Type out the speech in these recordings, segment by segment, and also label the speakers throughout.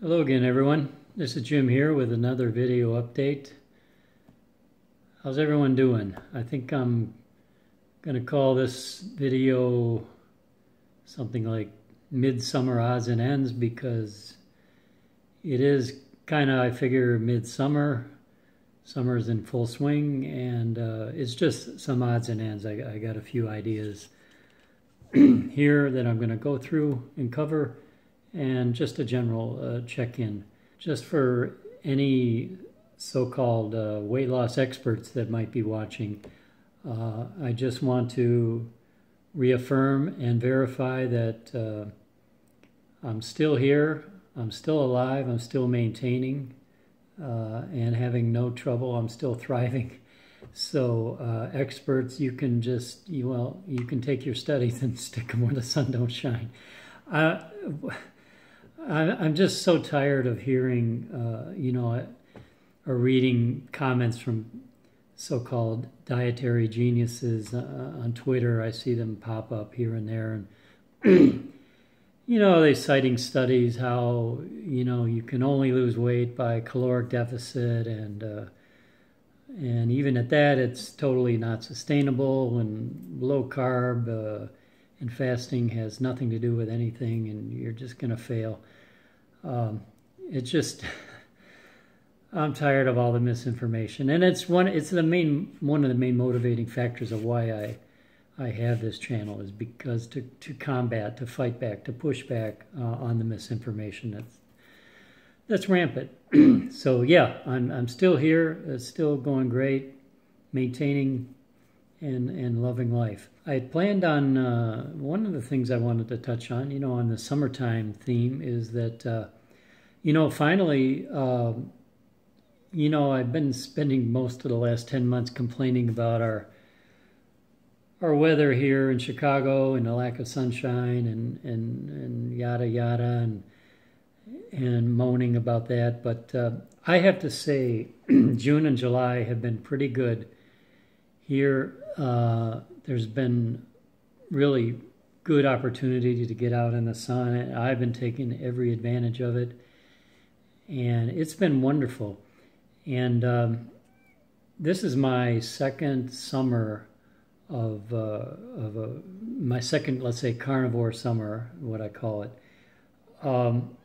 Speaker 1: Hello again, everyone. This is Jim here with another video update. How's everyone doing? I think I'm going to call this video something like Midsummer Odds and Ends because it is kind of, I figure, midsummer. Summer's in full swing, and it's just some odds and ends. I got a few ideas here that I'm going to go through and cover, and just a general check-in. Just for any so-called weight loss experts that might be watching, I just want to reaffirm and verify that I'm still here, I'm still alive, I'm still maintaining, and having no trouble. I'm still thriving. So experts, you can just, you can take your studies and stick them where the sun don't shine. I'm just so tired of hearing, or reading comments from so-called dietary geniuses on Twitter. I see them pop up here and there, and they're citing studies how you can only lose weight by caloric deficit, and even at that, it's totally not sustainable, and low carb and fasting has nothing to do with anything, and you're just going to fail. It's just, I'm tired of all the misinformation, and it's one of the main motivating factors of why I have this channel, is because to combat, to fight back, to push back on the misinformation that's rampant. So yeah, I'm still here. It's still going great, maintaining and loving life. I had planned on, one of the things I wanted to touch on, on the summertime theme, is that, finally, I've been spending most of the last 10 months complaining about our weather here in Chicago and the lack of sunshine and yada yada, and moaning about that. But I have to say, June and July have been pretty good here. There's been really good opportunity to get out in the sun, and I've been taking every advantage of it, and it's been wonderful. And this is my second summer of my second, let's say, carnivore summer, what I call it. And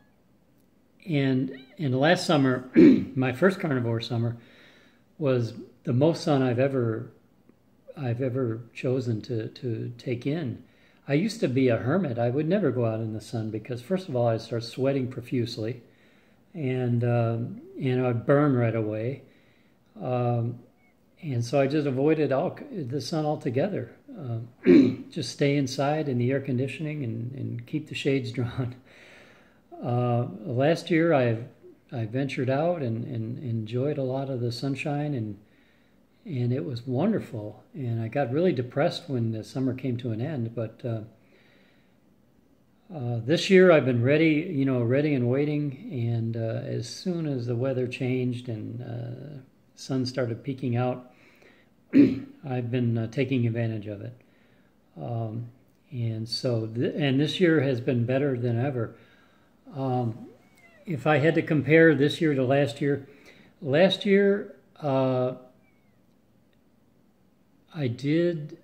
Speaker 1: in the last summer, my first carnivore summer, was the most sun I've ever chosen to take in. I used to be a hermit. I would never go out in the sun because, first of all, I'd start sweating profusely, and I'd burn right away. And so I just avoided the sun altogether. Just stay inside in the air conditioning and keep the shades drawn. Last year I ventured out and enjoyed a lot of the sunshine, and it was wonderful. And I got really depressed when the summer came to an end. But this year I've been ready, ready and waiting. And as soon as the weather changed and sun started peeking out, I've been taking advantage of it. And so, and this year has been better than ever. If I had to compare this year to last year, I did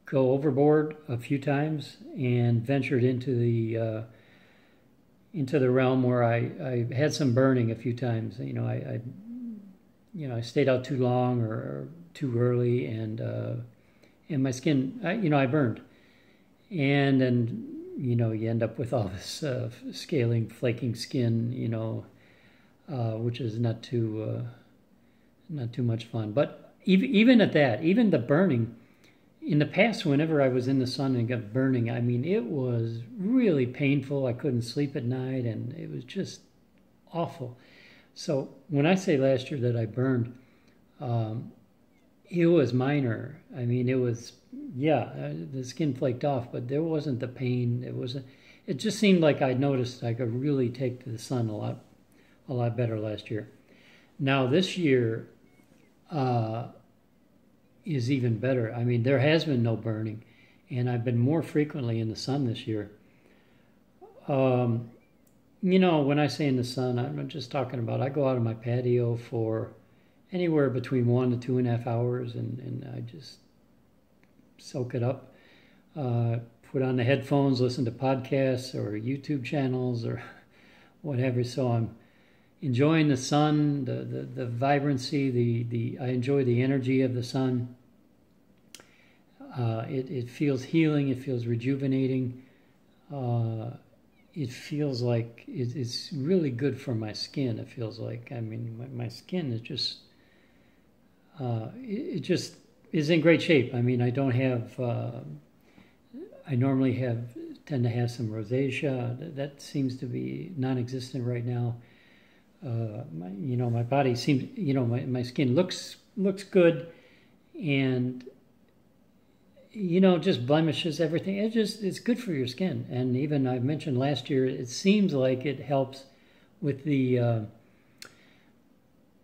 Speaker 1: go overboard a few times and ventured into the realm where I had some burning a few times. I stayed out too long or too early, and my skin, I burned, and then you end up with all this scaling, flaking skin, which is not too much fun. But even at that, even the burning, in the past, whenever I was in the sun and got burning, I mean, it was really painful. I couldn't sleep at night, and it was just awful. So when I say last year that I burned, it was minor. I mean, it was, the skin flaked off, but there wasn't the pain. It just seemed like I noticed I could really take to the sun a lot better last year. Now this year is even better. I mean, there has been no burning, and I've been more frequently in the sun this year. when I say in the sun, I'm just talking about I go out on my patio for anywhere between 1 to 2.5 hours, and I just soak it up. Put on the headphones, listen to podcasts or YouTube channels or whatever. So I'm enjoying the sun, the vibrancy, I enjoy the energy of the sun. It feels healing. It feels rejuvenating. It feels like it's really good for my skin. It feels like, I mean, my skin is just, it just is in great shape. I mean, I don't have, I normally tend to have some rosacea. That seems to be non-existent right now. My body seems, my skin looks good, and just blemishes, everything. It's good for your skin. And even I've mentioned last year, it seems like it helps with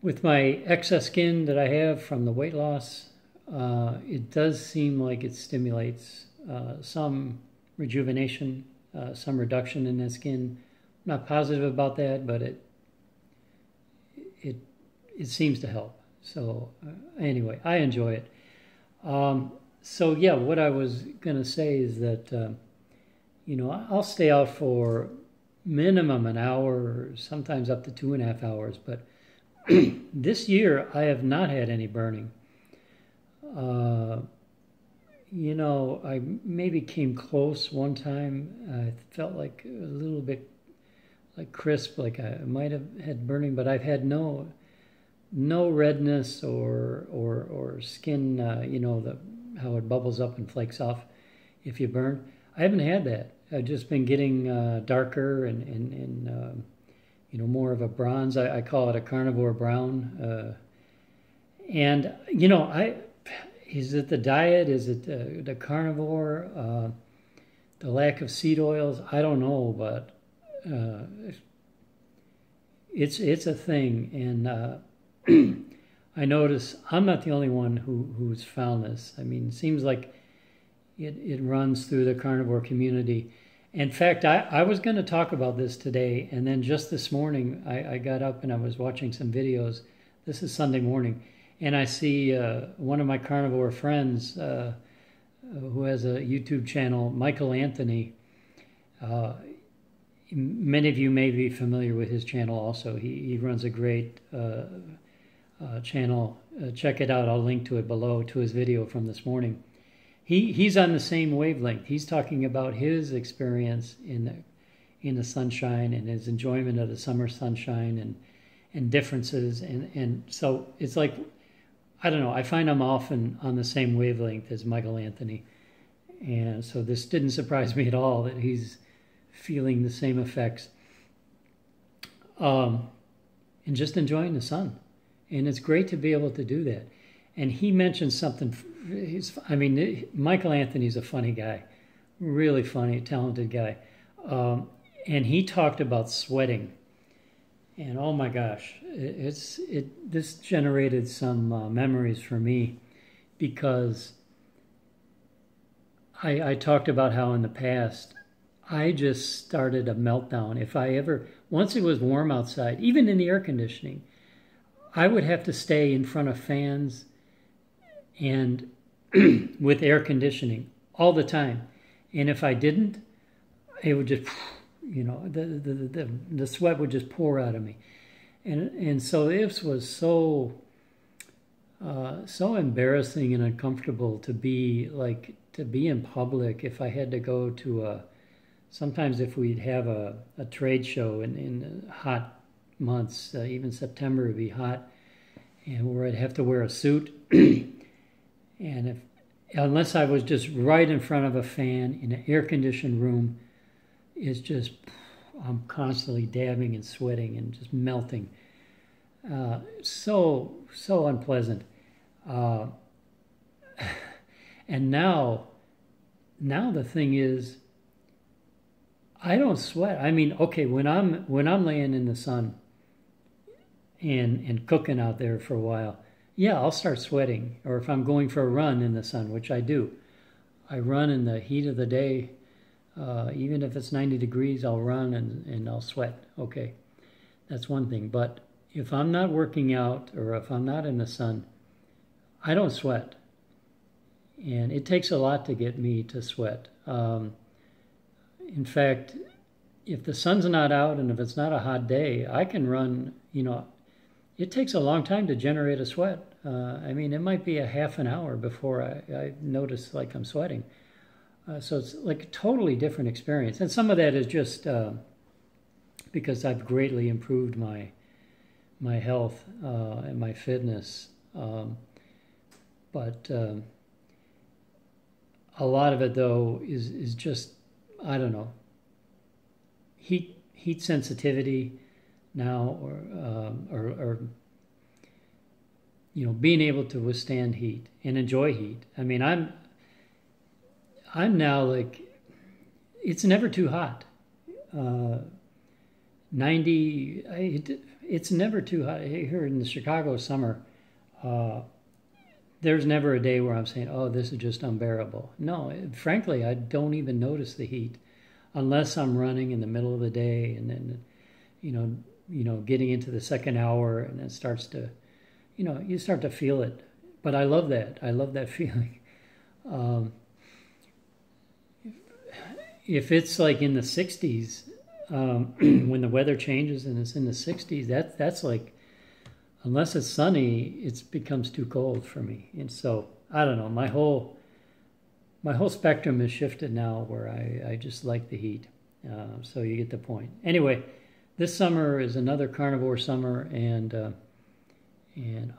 Speaker 1: with my excess skin that I have from the weight loss. It does seem like it stimulates some rejuvenation, some reduction in that skin. I'm not positive about that, but it seems to help. So anyway, I enjoy it. So yeah, what I was going to say is that, I'll stay out for minimum an hour, or sometimes up to 2.5 hours. But this year, I have not had any burning. I maybe came close one time. I felt like a little bit like crisp, like I might have had burning, but I've had no redness or skin, how it bubbles up and flakes off if you burn. I haven't had that. I've just been getting darker and more of a bronze. I call it a carnivore brown. Is it the diet? Is it the carnivore? The lack of seed oils? I don't know, but it's a thing. And I notice I'm not the only one who's found this. I mean, it seems like it runs through the carnivore community. In fact, I was going to talk about this today, and then just this morning I got up and I was watching some videos. This is Sunday morning, and I see one of my carnivore friends who has a YouTube channel, Michaelanthony. Many of you may be familiar with his channel also. He runs a great channel. Check it out. I'll link to it below, to his video from this morning. He's on the same wavelength. He's talking about his experience in the sunshine and his enjoyment of the summer sunshine and differences. And so it's like, I don't know, I find I'm often on the same wavelength as Michaelanthony. And so this didn't surprise me at all that he's feeling the same effects. And just enjoying the sun. And it's great to be able to do that. And he mentioned something. Michaelanthony's a funny guy, really funny, talented guy. And he talked about sweating. And oh my gosh, this generated some memories for me, because I talked about how in the past I just started a meltdown. Once it was warm outside, even in the air conditioning, I would have to stay in front of fans and with air conditioning all the time. And if I didn't, it would just, the sweat would just pour out of me. And so this was so embarrassing and uncomfortable to be in public. If I had to go to sometimes if we'd have a trade show in hot months, even September would be hot, and where I'd have to wear a suit. And unless I was just right in front of a fan in an air-conditioned room, I'm constantly dabbing and sweating and just melting. So unpleasant. And now the thing is, I don't sweat. I mean, okay, when I'm laying in the sun and cooking out there for a while, yeah, I'll start sweating. Or if I'm going for a run in the sun, which I do. I run in the heat of the day, Even if it's 90 degrees, I'll run and I'll sweat. Okay, that's one thing. But if I'm not working out or if I'm not in the sun, I don't sweat. And it takes a lot to get me to sweat. In fact, if the sun's not out and if it's not a hot day, I can run, it takes a long time to generate a sweat. I mean, it might be a half an hour before I notice like I'm sweating. So it's like a totally different experience. And some of that is just because I've greatly improved my health and my fitness. But a lot of it, though, is just, I don't know, heat sensitivity now, or being able to withstand heat and enjoy heat. I mean, I'm now like, it's never too hot. 90, it's never too hot. Here in the Chicago summer, there's never a day where I'm saying, oh, this is just unbearable. No, frankly, I don't even notice the heat unless I'm running in the middle of the day and then, getting into the second hour and it starts to, you start to feel it. But I love that. I love that feeling. If it's like in the 60s, when the weather changes and it's in the 60s, that's like, unless it's sunny, it becomes too cold for me. And so, I don't know, my whole spectrum has shifted now where I just like the heat. So you get the point. Anyway, this summer is another carnivore summer, and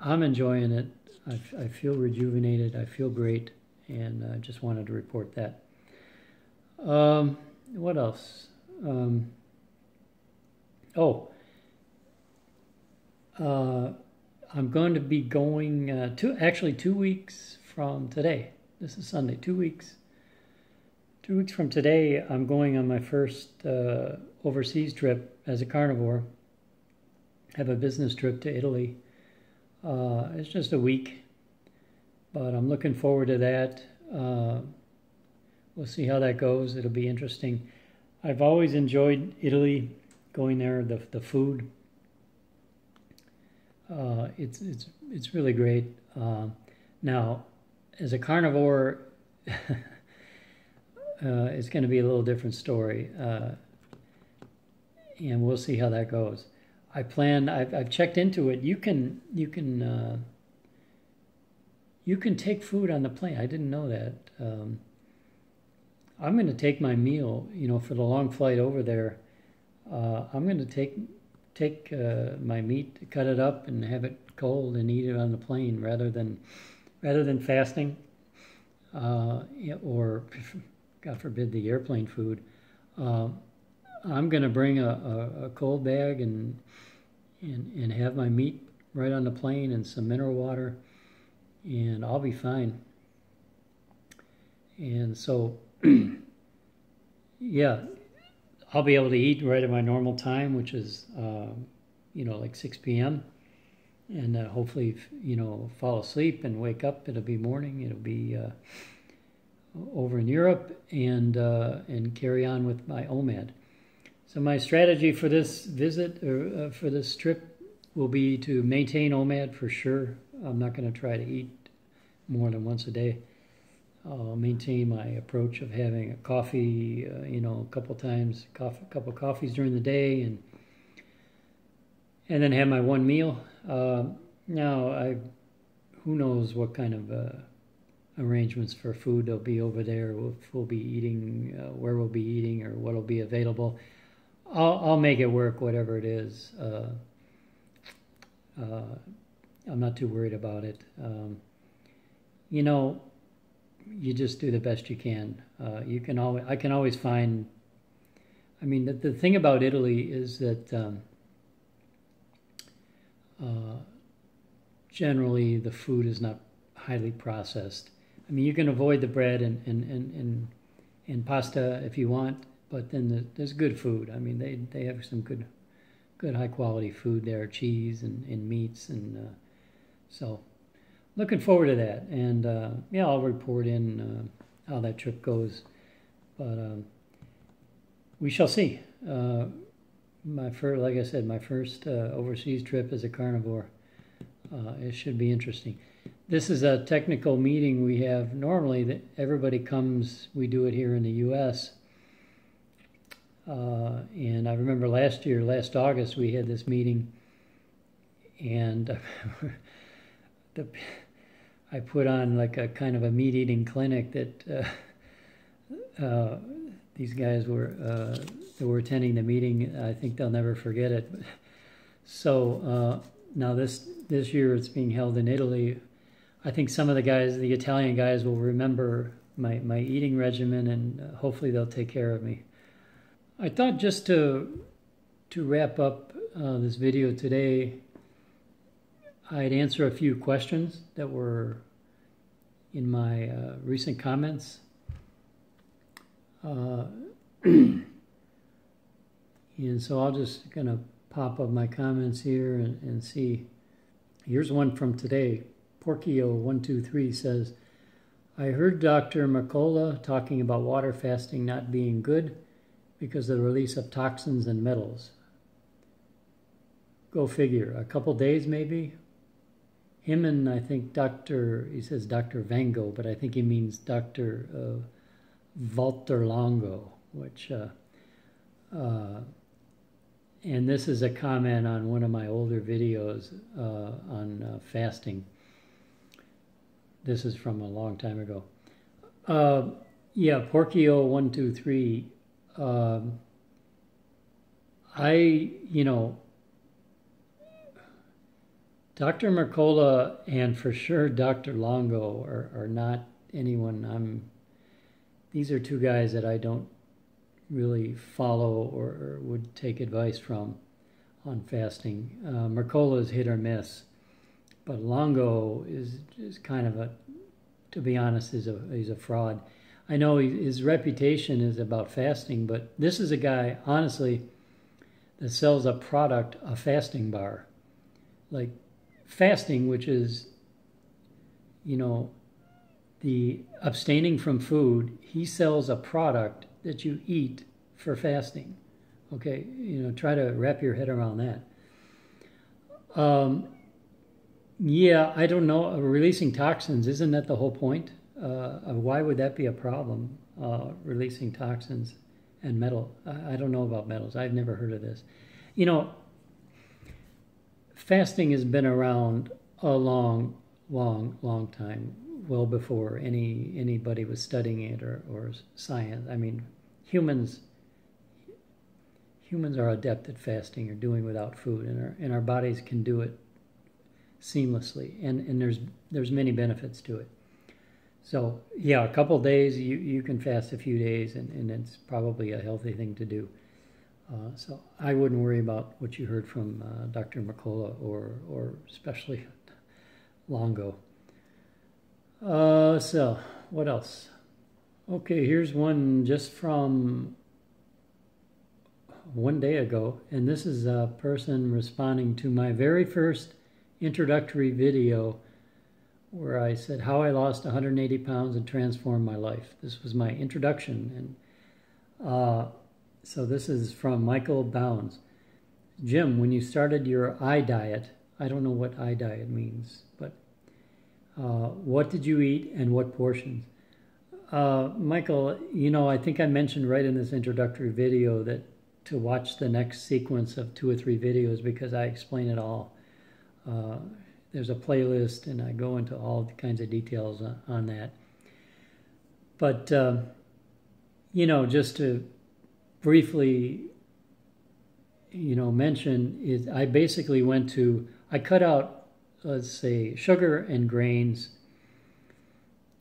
Speaker 1: I'm enjoying it. I feel rejuvenated. I feel great, and I just wanted to report that. What else? I'm going to be going 2 weeks from today. This is Sunday. 2 weeks. 2 weeks from today, I'm going on my first overseas trip as a carnivore. I have a business trip to Italy. It's just a week, but I'm looking forward to that. We'll see how that goes. It'll be interesting. I've always enjoyed Italy, going there, the food. It's really great. Now, as a carnivore, it's going to be a little different story, and we'll see how that goes. I've checked into it. You can take food on the plane. I didn't know that. I'm going to take my meal, for the long flight over there. I'm going to take my meat, cut it up, and have it cold and eat it on the plane rather than fasting, or God forbid the airplane food. I'm going to bring a cold bag and have my meat right on the plane and some mineral water, and I'll be fine. And so, yeah, I'll be able to eat right at my normal time, which is, like 6 p.m. And hopefully, fall asleep and wake up. It'll be morning. It'll be over in Europe, and carry on with my OMAD. So my strategy for this visit, or for this trip, will be to maintain OMAD for sure. I'm not going to try to eat more than once a day. I'll maintain my approach of having a coffee, a couple times, couple coffees during the day, and then have my one meal. Now, who knows what kind of arrangements for food there'll be over there. If we'll be eating, where we'll be eating, or what'll be available. I'll make it work, whatever it is. I'm not too worried about it. You just do the best you can. I can always find. I mean, the thing about Italy is that generally the food is not highly processed. I mean, you can avoid the bread and pasta if you want, but then there's good food. I mean, they have some good high quality food there, cheese and meats, and so looking forward to that. And I'll report in how that trip goes. But we shall see. Like I said, my first overseas trip as a carnivore. It should be interesting. This is a technical meeting we have normally that everybody comes. We do it here in the U.S. And I remember last August, we had this meeting, and I put on like a kind of a meat eating clinic that these guys that were attending the meeting. I think they'll never forget it. So now this year it's being held in Italy. I think some of the Italian guys will remember my eating regimen, and hopefully they'll take care of me. I thought just to wrap up this video today, I'd answer a few questions that were in my recent comments. And so I'll just kind of pop up my comments here and see. Here's one from today. Porkio123 says, I heard Dr. Mercola talking about water fasting not being good because of the release of toxins and metals. Go figure. A couple days maybe? Him and I think he says Dr. Vango, but I think he means Dr. Walter Longo, which, and this is a comment on one of my older videos on fasting. This is from a long time ago. Yeah, Porkio123. Dr. Mercola and for sure Dr. Longo are not anyone these are two guys that I don't really follow or would take advice from on fasting. Mercola is hit or miss, but Longo is kind of to be honest, he's a fraud. I know his reputation is about fasting, but this is a guy, honestly, that sells a product, a fasting bar. Like fasting, which is, the abstaining from food, he sells a product that you eat for fasting. Okay, try to wrap your head around that. Yeah, I don't know. Releasing toxins, isn't that the whole point? Why would that be a problem, releasing toxins and metal? I don't know about metals. I've never heard of this. Fasting has been around a long, long, long time, well before anybody was studying it or science. I mean, humans are adept at fasting or doing without food, and our bodies can do it seamlessly, and there's many benefits to it. So yeah, a couple days, you can fast a few days, and it's probably a healthy thing to do. So I wouldn't worry about what you heard from Dr. Mercola or especially Longo. So what else? Okay, here's one just from one day ago, and this is a person responding to my very first introductory video where I said how I lost 180 pounds and transformed my life. This was my introduction, and so this is from Michael Bounds. Jim, when you started your I diet, I don't know what I diet means, but what did you eat and what portions? Michael, I think I mentioned right in this introductory video that to watch the next sequence of 2 or 3 videos because I explain it all. There's a playlist and I go into all kinds of details on that. But, just to briefly, mention is I basically I cut out, let's say, sugar and grains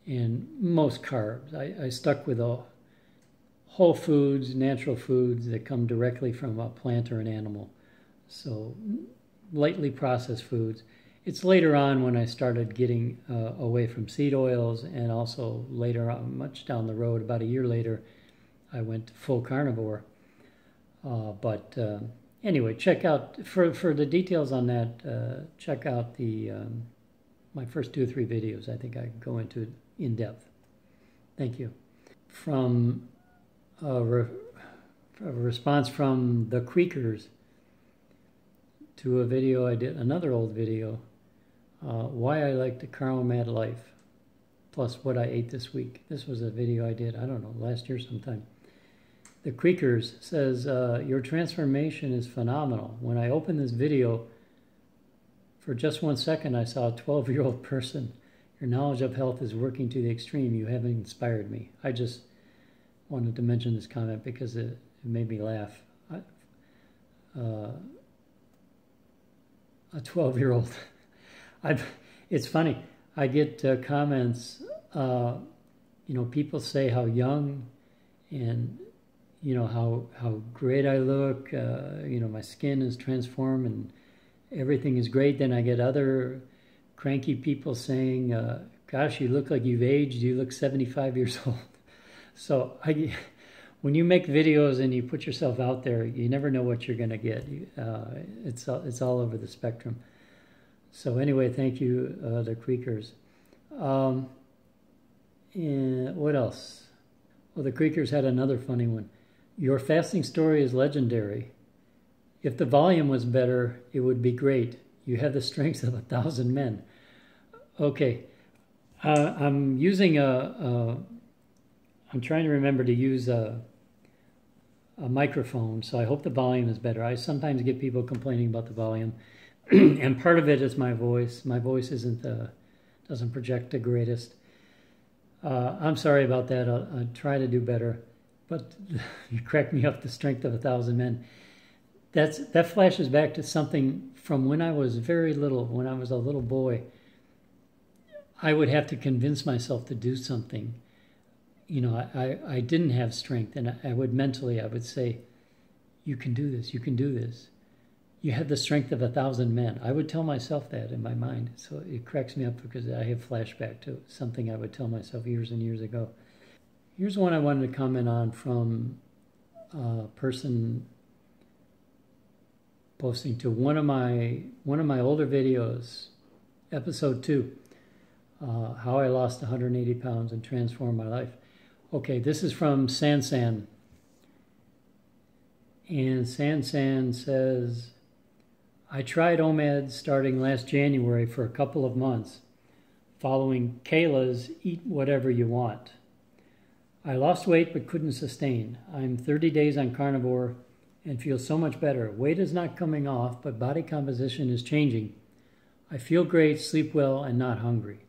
Speaker 1: and most carbs. I stuck with whole foods, natural foods that come directly from a plant or an animal. So lightly processed foods. It's later on when I started getting away from seed oils, and also later on, much down the road, about a year later, I went full carnivore. But anyway, check out, for the details on that, check out my first 2 or 3 videos. I think I go into it in depth. Thank you. From a response from the Creakers to a video I did, another old video, why I like the Caromad life, plus what I ate this week. This was a video I did, I don't know, last year sometime. The Creakers says, your transformation is phenomenal. When I opened this video, for just 1 second, I saw a 12-year-old person. Your knowledge of health is working to the extreme. You have inspired me. I just wanted to mention this comment because it made me laugh. A 12-year-old. It's funny. I get comments, people say how young and, how great I look, my skin is transformed and everything is great. Then I get other cranky people saying, gosh, you look like you've aged. You look 75 years old. So when you make videos and you put yourself out there, you never know what you're going to get. It's all over the spectrum. So anyway, thank you, the Creakers. And what else? Well, the Creakers had another funny one. Your fasting story is legendary. If the volume was better, it would be great. You have the strength of 1,000 men. Okay, I'm using I'm trying to remember to use a microphone, so I hope the volume is better. I sometimes get people complaining about the volume, and part of it is my voice. My voice doesn't project the greatest. I'm sorry about that. I'll try to do better. But you cracked me up, the strength of 1,000 men. That flashes back to something from when I was very little, when I was a little boy. I would have to convince myself to do something. I didn't have strength, and I would say, you can do this, you can do this. You have the strength of 1,000 men. I would tell myself that in my mind. So it cracks me up because I have flashback to something I would tell myself years and years ago. Here's one I wanted to comment on from a person posting to one of my older videos, episode 2, how I lost 180 pounds and transformed my life. Okay, this is from Sansan. And Sansan says, I tried OMAD starting last January for a couple of months, following Kayla's Eat Whatever You Want. I lost weight but couldn't sustain. I'm 30 days on carnivore and feel so much better. Weight is not coming off, but body composition is changing. I feel great, sleep well, and not hungry.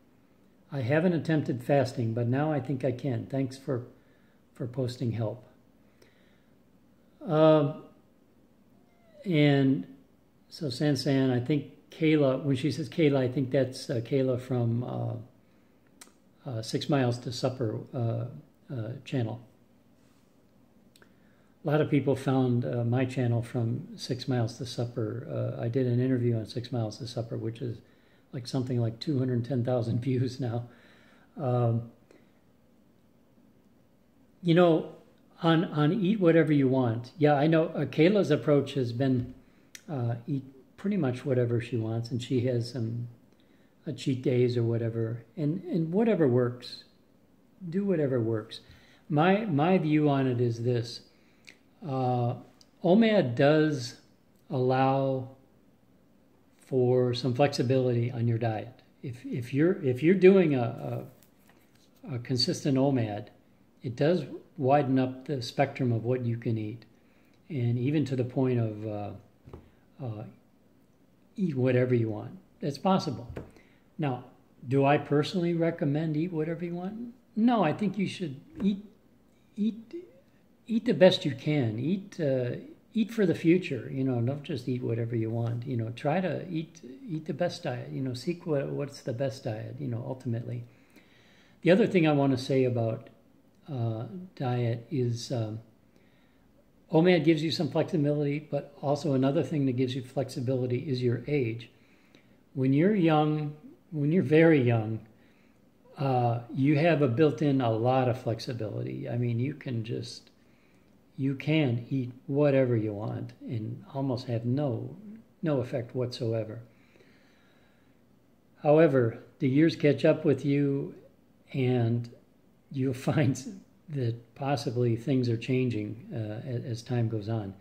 Speaker 1: I haven't attempted fasting, but now I think I can. Thanks for posting help. And so Sansan, I think Kayla, when she says Kayla, I think that's Kayla from 6 Miles to Supper channel. A lot of people found my channel from 6 Miles to Supper. I did an interview on 6 Miles to Supper, which is like something like 210,000 views now. On Eat Whatever You Want, yeah, I know Kayla's approach has been eat pretty much whatever she wants, and she has some cheat days or whatever, and whatever works. Do whatever works. My view on it is this. OMAD does allow for some flexibility on your diet. If you're doing a consistent OMAD, it does widen up the spectrum of what you can eat, and even to the point of eat whatever you want. That's possible. Now, do I personally recommend eat whatever you want? No, I think you should eat the best you can. Eat for the future. Don't just eat whatever you want. Try to eat the best diet. Seek what's the best diet. Ultimately. The other thing I want to say about diet is OMAD gives you some flexibility, but also another thing that gives you flexibility is your age. When you're young, when you're very young, you have a built-in a lot of flexibility. I mean, you can eat whatever you want and almost have no effect whatsoever. However, the years catch up with you, and you'll find that possibly things are changing as time goes on,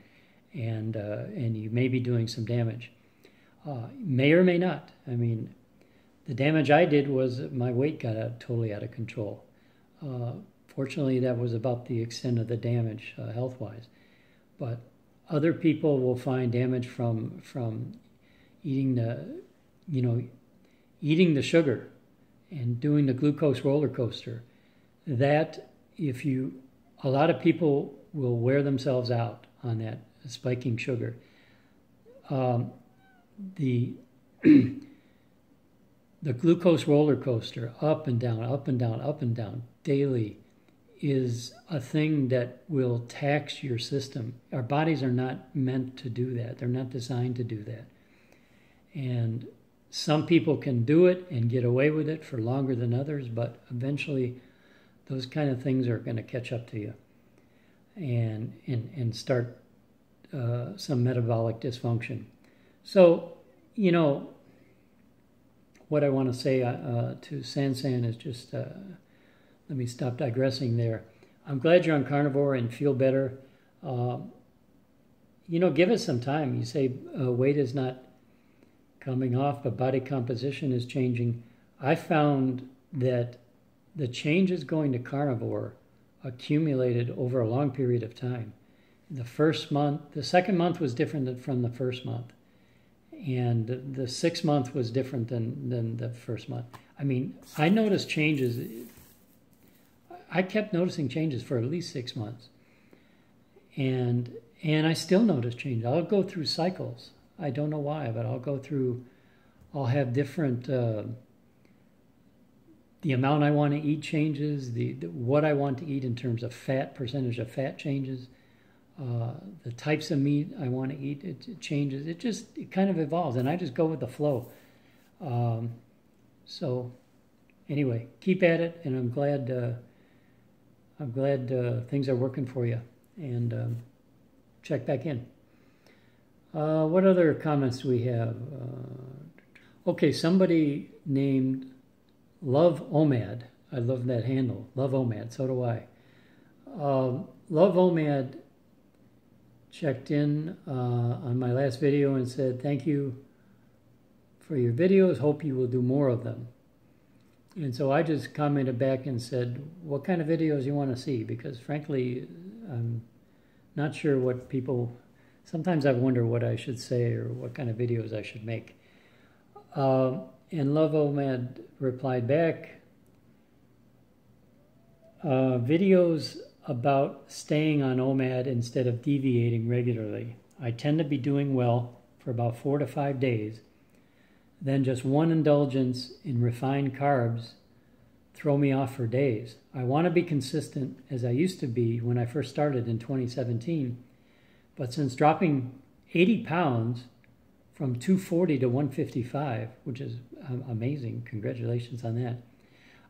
Speaker 1: and you may be doing some damage. May or may not. I mean, the damage I did was my weight got totally out of control. Fortunately, that was about the extent of the damage health-wise. But other people will find damage from eating the sugar and doing the glucose roller coaster. That a lot of people will wear themselves out on that spiking sugar. The glucose roller coaster, up and down, up and down, up and down, daily, is a thing that will tax your system. Our bodies are not meant to do that. They're not designed to do that. And some people can do it and get away with it for longer than others, but eventually those kind of things are going to catch up to you and start some metabolic dysfunction. So, what I want to say to Sansan is just, let me stop digressing there. I'm glad you're on carnivore and feel better. Give it some time. You say weight is not coming off, but body composition is changing. I found that the changes going to carnivore accumulated over a long period of time. The second month was different from the first month. And the 6th month was different than the first month. I mean, I noticed changes. I kept noticing changes for at least 6 months. And I still notice changes. I'll go through cycles. I don't know why, but I'll have different, the amount I want to eat changes, what I want to eat in terms of fat, percentage of fat changes. The types of meat I want to eat, it changes. It kind of evolves, and I just go with the flow. So anyway, keep at it, and I'm glad things are working for you. And check back in. What other comments do we have? Okay, somebody named Love Omad. I love that handle, Love Omad. So do I. Love Omad checked in on my last video and said, thank you for your videos. Hope you will do more of them. And so I just commented back and said, what kind of videos you want to see? Because frankly, I'm not sure what people, sometimes I wonder what I should say or what kind of videos I should make. And Love Omad replied back, videos about staying on OMAD instead of deviating regularly. I tend to be doing well for about 4 to 5 days. Then just one indulgence in refined carbs throw me off for days. I want to be consistent as I used to be when I first started in 2017. But since dropping 80 pounds from 240 to 155, which is amazing, congratulations on that,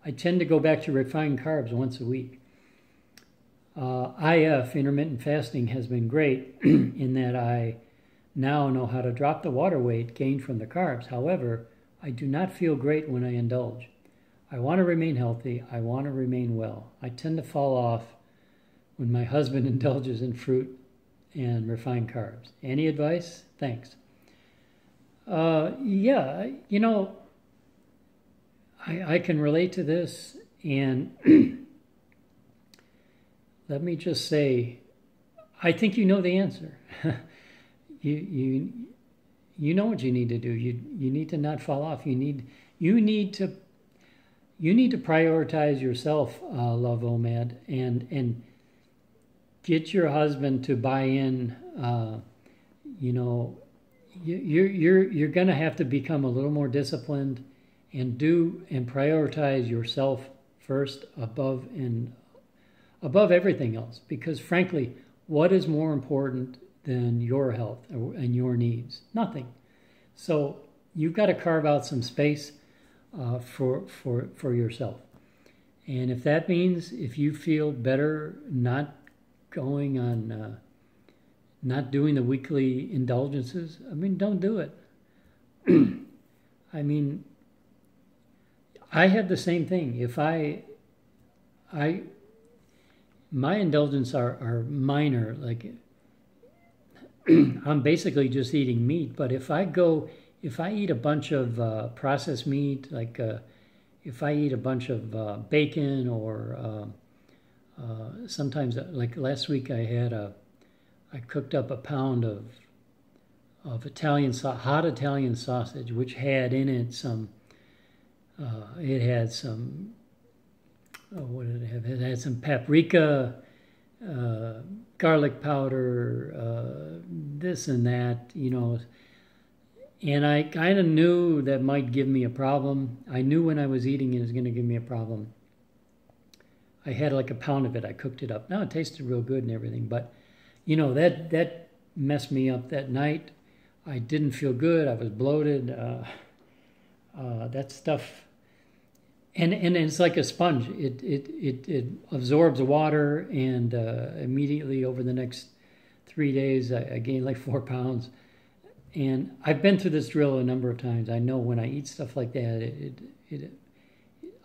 Speaker 1: I tend to go back to refined carbs once a week. IF, intermittent fasting, has been great in that I now know how to drop the water weight gained from the carbs. However, I do not feel great when I indulge. I want to remain healthy. I want to remain well. I tend to fall off when my husband indulges in fruit and refined carbs. Any advice? Thanks. Yeah, I can relate to this, and let me just say, I think you know the answer. You know what you need to do. You need to not fall off. You need to prioritize yourself, Love Omad, and get your husband to buy in. You're going to have to become a little more disciplined and prioritize yourself first above everything else, because frankly, what is more important than your health and your needs? Nothing. So you've got to carve out some space for yourself. And if that means, if you feel better not going on, not doing the weekly indulgences, I mean, don't do it. I mean, I had the same thing. If I my indulgences are minor. Like I'm basically just eating meat. But if I eat a bunch of processed meat, like if I eat a bunch of bacon or sometimes, like last week, I cooked up a pound of hot Italian sausage, which had in it some. It had some. Oh, what did it have? It had some paprika, garlic powder, this and that, And I kind of knew that might give me a problem. I knew when I was eating it was going to give me a problem. I had like a pound of it. I cooked it up. Now it tasted real good and everything, but that messed me up that night. I didn't feel good. I was bloated. That stuff, and it's like a sponge. It absorbs water, and immediately over the next 3 days, I gained like 4 pounds. And I've been through this drill a number of times. I know when I eat stuff like that,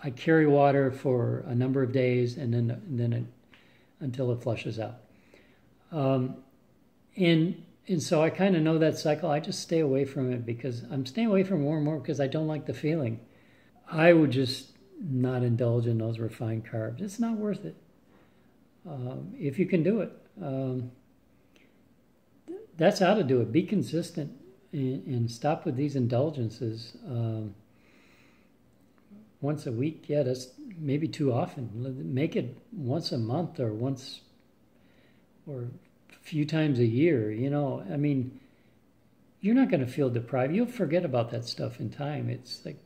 Speaker 1: I carry water for a number of days, and then until it flushes out. And so I kind of know that cycle. I just stay away from it because I'm staying away from it more and more because I don't like the feeling. I would just not indulge in those refined carbs. It's not worth it. If you can do it, that's how to do it. Be consistent and stop with these indulgences. Once a week, yeah, that's maybe too often. Make it once a month or a few times a year. I mean, you're not going to feel deprived. You'll forget about that stuff in time. It's like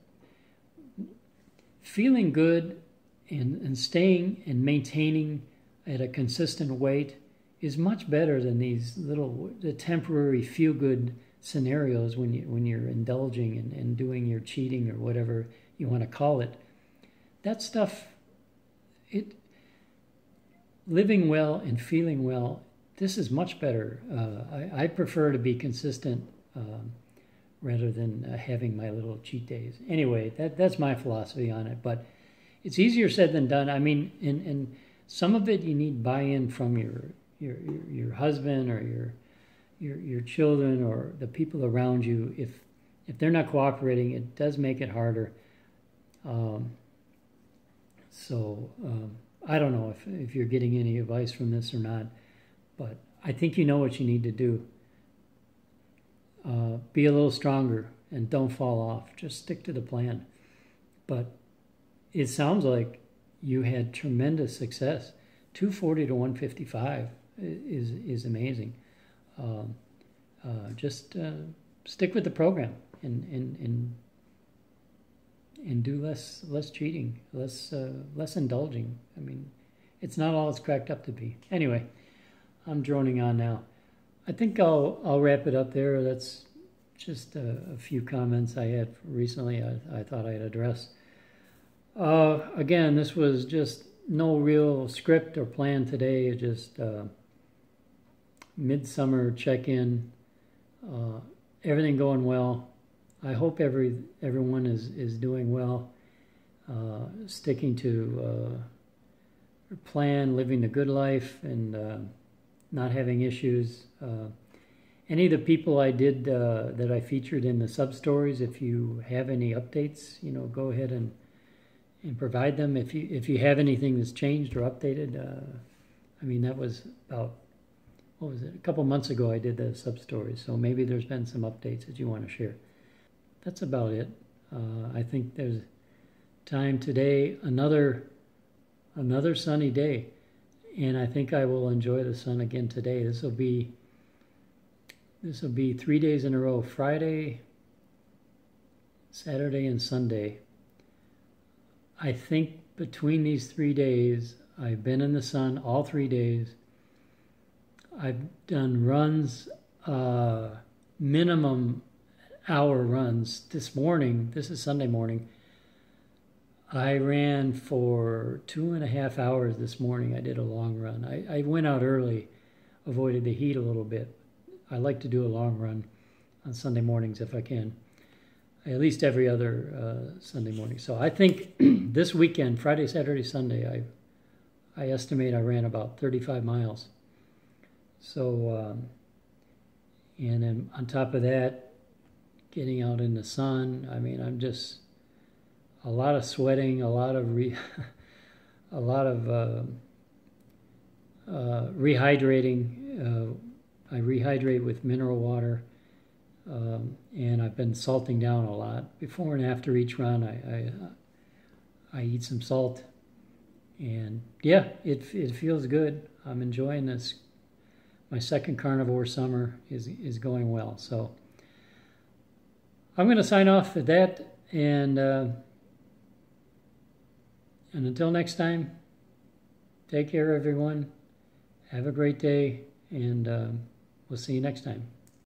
Speaker 1: feeling good and staying and maintaining at a consistent weight is much better than the temporary feel-good scenarios when you're indulging and doing your cheating or whatever you want to call it. That stuff, living well and feeling well, this is much better. I prefer to be consistent rather than having my little cheat days. Anyway, that's my philosophy on it. But it's easier said than done. I mean, and some of it you need buy-in from your husband or your children or the people around you. If they're not cooperating, it does make it harder. I don't know if you're getting any advice from this or not, but I think you know what you need to do. Be a little stronger and don't fall off. Just stick to the plan. But it sounds like you had tremendous success. 240 to 155 is amazing. Just stick with the program and do less cheating, less indulging. I mean, it's not all it's cracked up to be. Anyway, I'm droning on now. I think I'll wrap it up there. That's just a few comments I had recently I thought I'd address. Again, this was just no real script or plan today, just midsummer check-in. Everything going well. I hope everyone is doing well, sticking to their plan, living the good life, and not having issues. Any of the people I did that I featured in the sub-stories, if you have any updates, go ahead and provide them. If you have anything that's changed or updated, I mean, that was about, what was it, a couple months ago I did the sub-stories, so maybe there's been some updates that you want to share. That's about it. I think there's time today, another sunny day, and I think I will enjoy the sun again today. This will be 3 days in a row, Friday, Saturday, and Sunday. I think between these 3 days, I've been in the sun all 3 days. I've done runs, minimum hour runs. This morning, this is Sunday morning, I ran for 2.5 hours this morning. I did a long run. I went out early, avoided the heat a little bit. I like to do a long run on Sunday mornings if I can, at least every other Sunday morning. So I think this weekend, Friday, Saturday, Sunday, I estimate I ran about 35 miles. So, and then on top of that, getting out in the sun. I mean, I'm just a lot of sweating, a lot of rehydrating. I rehydrate with mineral water, and I've been salting down a lot. Before and after each run, I eat some salt, and yeah, it feels good. I'm enjoying this. My second carnivore summer is going well. So I'm going to sign off at that, and until next time, take care, everyone. Have a great day, and we'll see you next time.